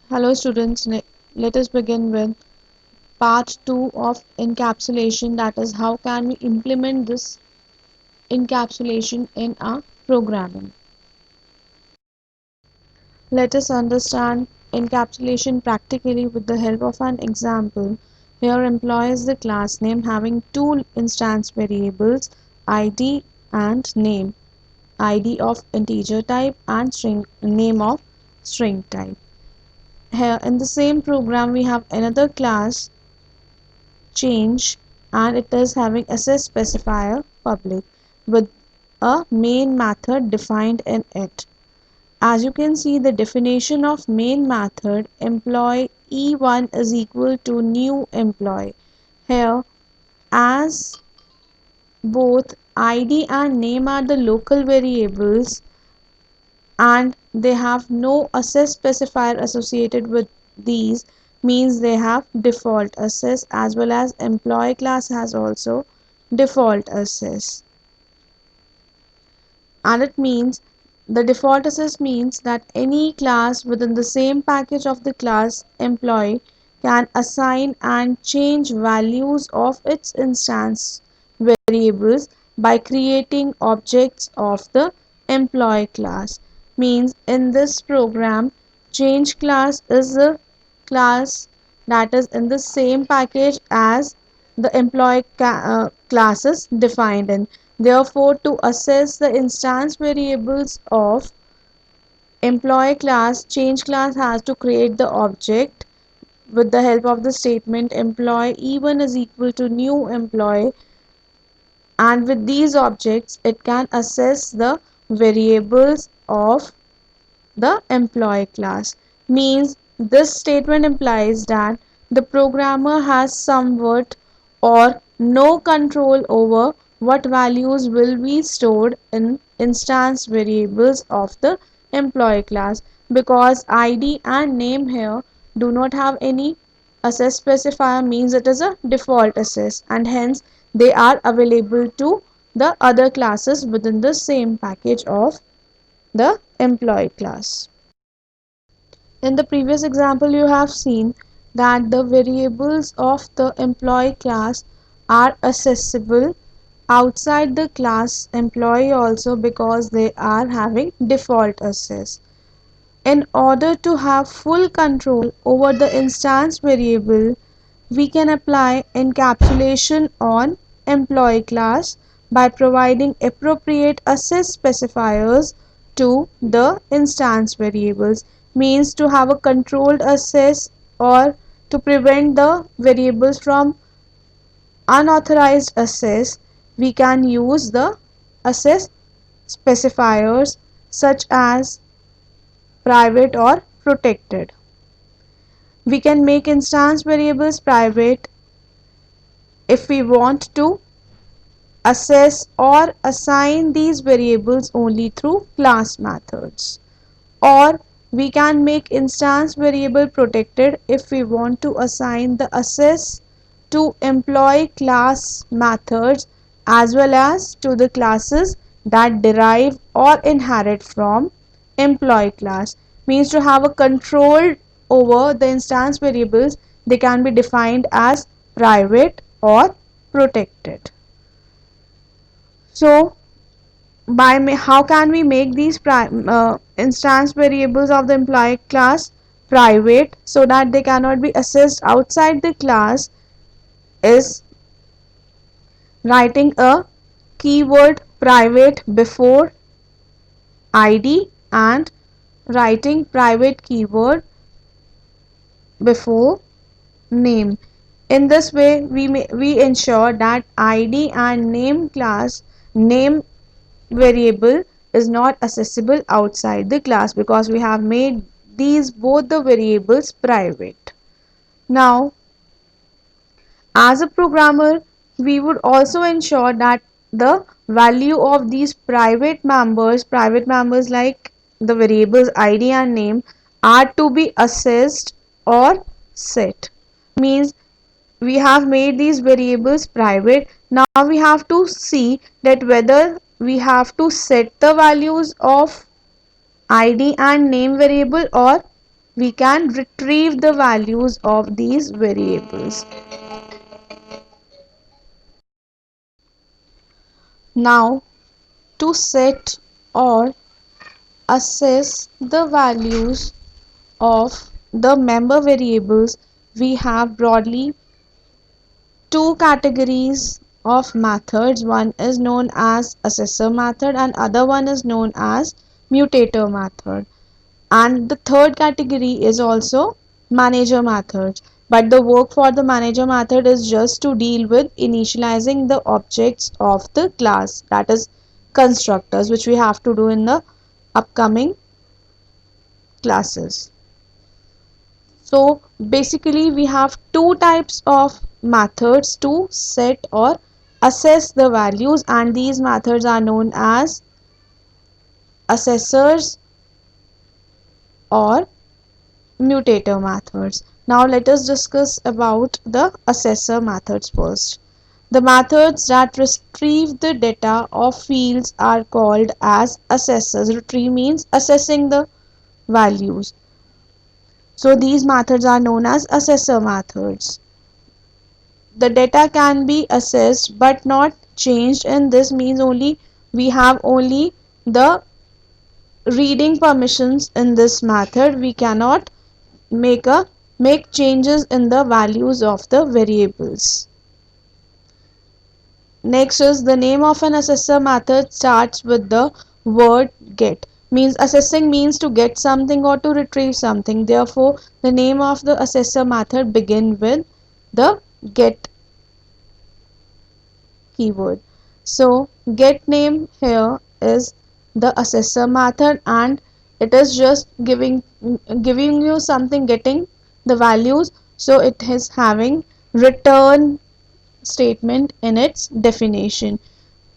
Hello students, let us begin with part 2 of encapsulation, that is how can we implement this encapsulation in our programming. Let us understand encapsulation practically with the help of an example. Here employee is the class name having two instance variables id and name, id of integer type and string name of string type. Here in the same program we have another class change and it is having access specifier public with a main method defined in it. As you can see, the definition of main method employee e1 is equal to new employee. Here, as both id and name are the local variables and they have no access specifier associated with these, means they have default access, as well as employee class has also default access. And it means the default access means that any class within the same package of the class employee can assign and change values of its instance variables by creating objects of the employee class. Means in this program, change class is the class that is in the same package as the employee classes defined in. Therefore, to access the instance variables of employee class, change class has to create the object with the help of the statement employee e1 is equal to new employee, and with these objects it can access the variables of the employee class. Means this statement implies that the programmer has somewhat or no control over what values will be stored in instance variables of the employee class, because id and name here do not have any access specifier, means it is a default access and hence they are available to the other classes within the same package of the employee class. In the previous example, you have seen that the variables of the employee class are accessible outside the class employee also, because they are having default access. In order to have full control over the instance variable, we can apply encapsulation on employee class by providing appropriate access specifiers to the instance variables. Means to have a controlled access or to prevent the variables from unauthorized access, we can use the access specifiers such as private or protected. We can make instance variables private if we want to access or assign these variables only through class methods, or we can make instance variable protected if we want to assign the access to employee class methods as well as to the classes that derive or inherit from employee class. Means to have a control over the instance variables, they can be defined as private or protected. So how can we make these instance variables of the employee class private so that they cannot be accessed outside the class, is writing a keyword private before id and writing private keyword before name. In this way we ensure that id and name class name variable is not accessible outside the class, because we have made these both the variables private. Now, as a programmer, we would also ensure that the value of these private members like the variables id and name, are to be accessed or set. Means we have made these variables private. Now we have to see that whether we have to set the values of id and name variable or we can retrieve the values of these variables. Now, to set or assess the values of the member variables, we have broadly two categories of methods. One is known as assessor method and other one is known as mutator method. And the third category is also manager method. But the work for the manager method is just to deal with initializing the objects of the class, that is constructors, which we have to do in the upcoming classes. So basically we have two types of methods to set or assess the values, and these methods are known as assessors or mutator methods. Now let us discuss about the assessor methods first. The methods that retrieve the data of fields are called as assessors. Retrieve means assessing the values. So these methods are known as assessor methods. The data can be assessed but not changed, and this means only we have only the reading permissions in this method. We cannot make changes in the values of the variables. Next is the name of an assessor method starts with the word get. Means assessing means to get something or to retrieve something. Therefore, the name of the assessor method begin with the get keyword. So get name here is the assessor method, and it is just giving you something, getting the values. So it is having return statement in its definition.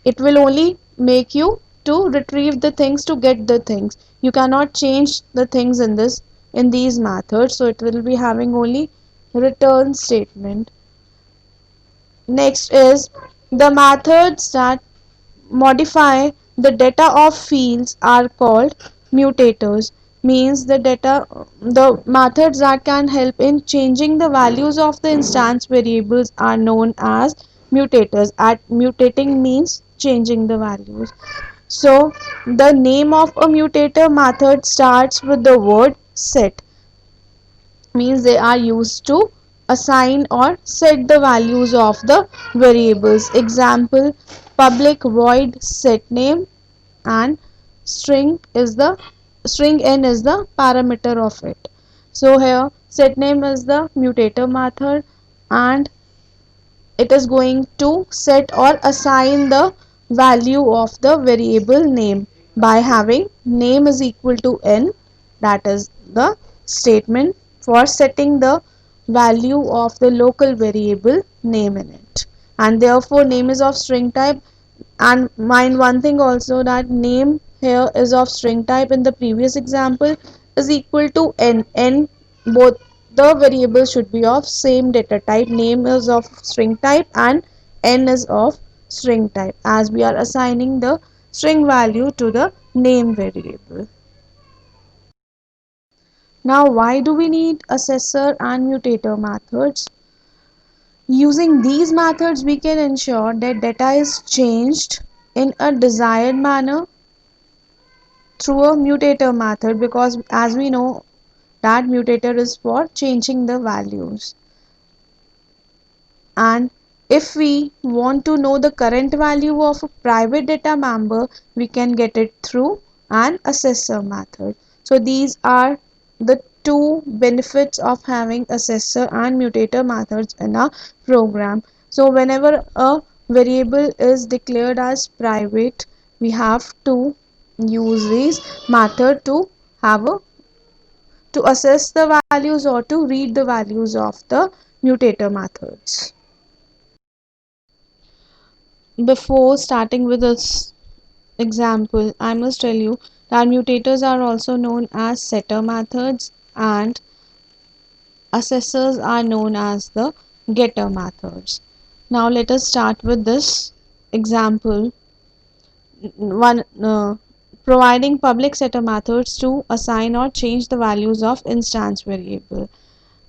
It will only make you to retrieve the things, to get the things. You cannot change the things in these methods, so it will be having only return statement. Next is the methods that modify the data of fields are called mutators. Means the methods that can help in changing the values of the instance variables are known as mutators. At mutating means changing the values. So the name of a mutator method starts with the word set. Means they are used to assign or set the values of the variables. Example, public void set name, and string is the string n is the parameter of it. So here set name is the mutator method, and it is going to set or assign the value of the variable name by having name is equal to n, that is the statement for setting the value of the local variable name in it, and therefore name is of string type. And mind one thing also, that name here is of string type in the previous example is equal to n both the variables should be of same data type. Name is of string type and n is of string type, as we are assigning the string value to the name variable. Now why do we need assessor and mutator methods? Using these methods we can ensure that data is changed in a desired manner through a mutator method, because as we know that mutator is for changing the values. And if we want to know the current value of a private data member, we can get it through an assessor method. So these are the two benefits of having assessor and mutator methods in a program. So whenever a variable is declared as private, we have to use these method to have a to assess the values or to read the values of the mutator methods. Before starting with this example, I must tell you that mutators are also known as setter methods and assessors are known as the getter methods. Now let us start with this example. One Providing public setter methods to assign or change the values of instance variable.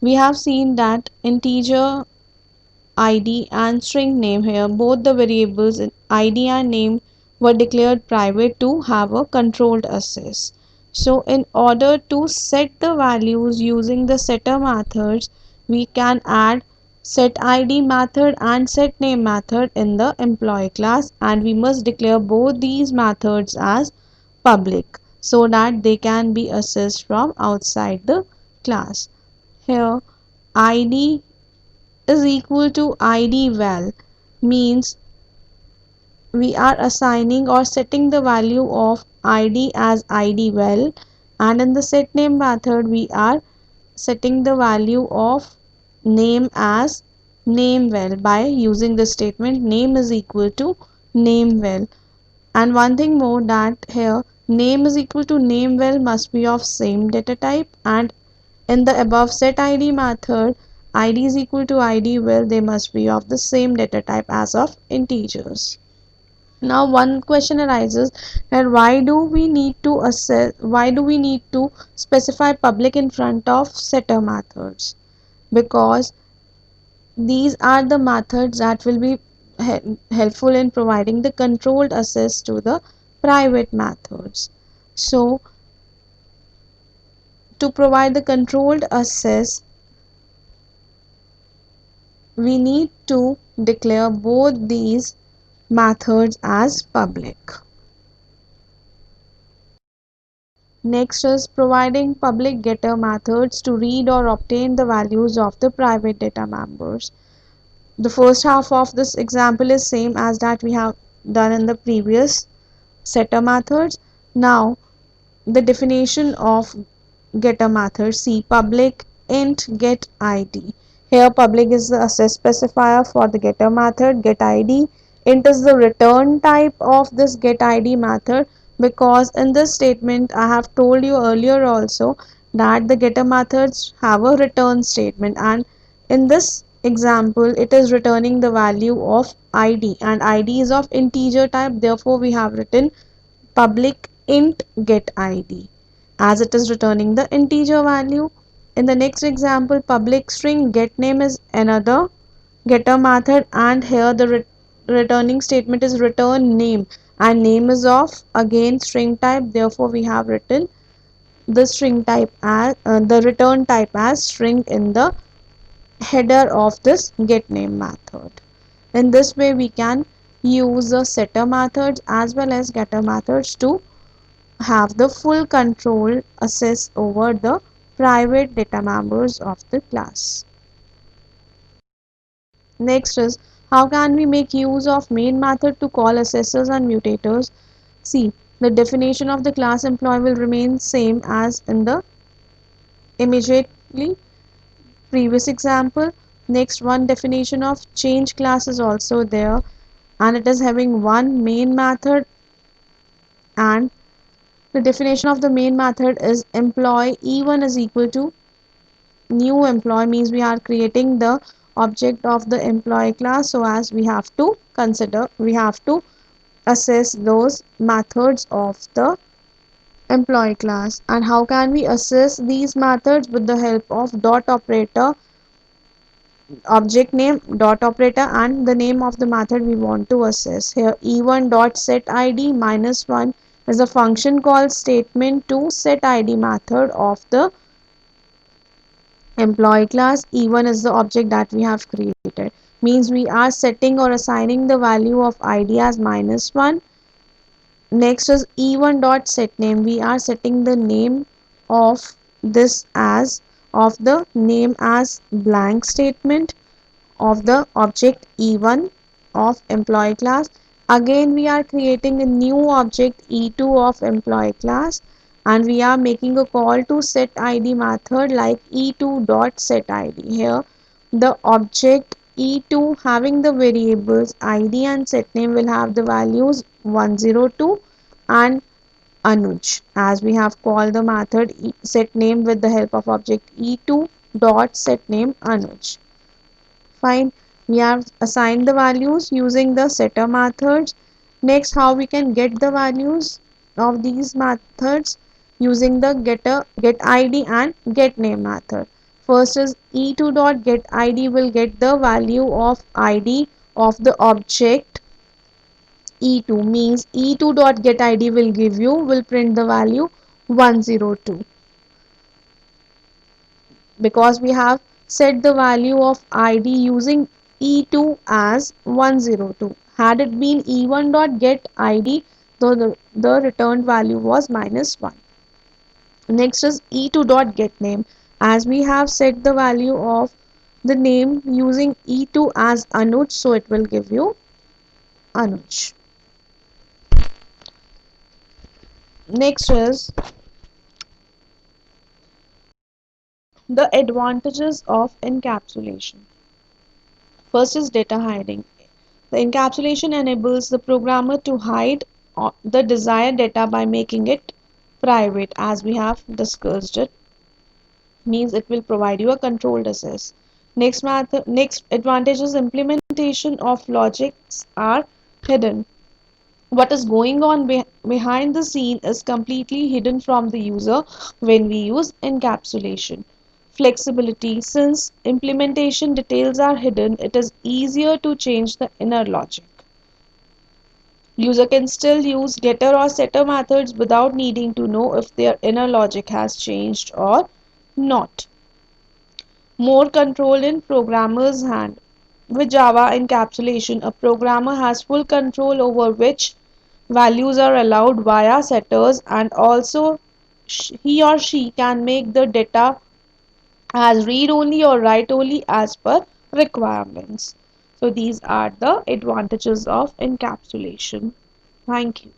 We have seen that integer id and string name, here both the variables in id and name were declared private to have a controlled access. So in order to set the values using the setter methods, we can add set id method and set name method in the employee class, and we must declare both these methods as public so that they can be accessed from outside the class. Here id is equal to id val means we are assigning or setting the value of id as id val, and in the set name method we are setting the value of name as name val by using the statement name is equal to name val. And one thing more, that here name is equal to name val must be of same data type, and in the above set id method id is equal to id val, they must be of the same data type as of integers. Now one question arises that why do we need to specify public in front of setter methods? Because these are the methods that will be helpful in providing the controlled access to the private methods. So to provide the controlled access, we need to declare both these methods as public. Next is providing public getter methods to read or obtain the values of the private data members. The first half of this example is same as that we have done in the previous setter methods. Now the definition of getter method. See public int get id. Here public is the access specifier for the getter method. Get id, int is the return type of this get id method, because in this statement I have told you earlier also that the getter methods have a return statement, and in this example it is returning the value of id, and id is of integer type, therefore we have written public int get id as it is returning the integer value. In the next example, public string get name is another getter method, and here the returning statement is return name, and name is of again string type, therefore we have written the string type as the return type as string in the header of this get name method. In this way we can use the setter methods as well as getter methods to have the full control access over the private data members of the class. Next is how can we make use of main method to call assessors and mutators? See, the definition of the class employee will remain same as in the immediately previous example. Next, one definition of change class is also there, and it is having one main method, and the definition of the main method is employee e1 is equal to new employee, means we are creating the object of the employee class, so as we have to assess those methods of the employee class. And how can we assess these methods? With the help of dot operator, object name dot operator, and the name of the method we want to assess. Here e1 dot set id minus 1 is a function call statement to set id method of the employee class. E1 is the object that we have created, means we are setting or assigning the value of id as minus 1. Next is e1 dot set name, we are setting the name of this as of the name as blank statement of the object e1 of employee class. Again we are creating a new object e2 of employee class, and we are making a call to set id method like e2 dot set id. Here the object e2 having the variables id and set name will have the values 102 and Anuj, as we have called the method set name with the help of object e2 dot set name Anuj. Fine, we have assigned the values using the setter methods. Next, how we can get the values? of these methods using the get id and get name method. First is e2 dot get id will get the value of id of the object e2, means e2 dot get id will print the value 102 because we have set the value of id using e2 as 102. Had it been e1 dot get id, though the returned value was minus 1. Next is e2 dot get name. As we have set the value of the name using e2 as Anuj, so it will give you Anuj. Next is the advantages of encapsulation. First is data hiding. The encapsulation enables the programmer to hide the desired data by making it private, as we have discussed it, means it will provide you a controlled access. Next advantage is implementation of logics are hidden. What is going on behind the scene is completely hidden from the user when we use encapsulation. Flexibility. Since implementation details are hidden, it is easier to change the inner logic. User can still use getter or setter methods without needing to know if their inner logic has changed or not. More control in programmer's hand. With Java encapsulation, a programmer has full control over which values are allowed via setters, and also he or she can make the data as read only or write only as per requirements. So these are the advantages of encapsulation. Thank you.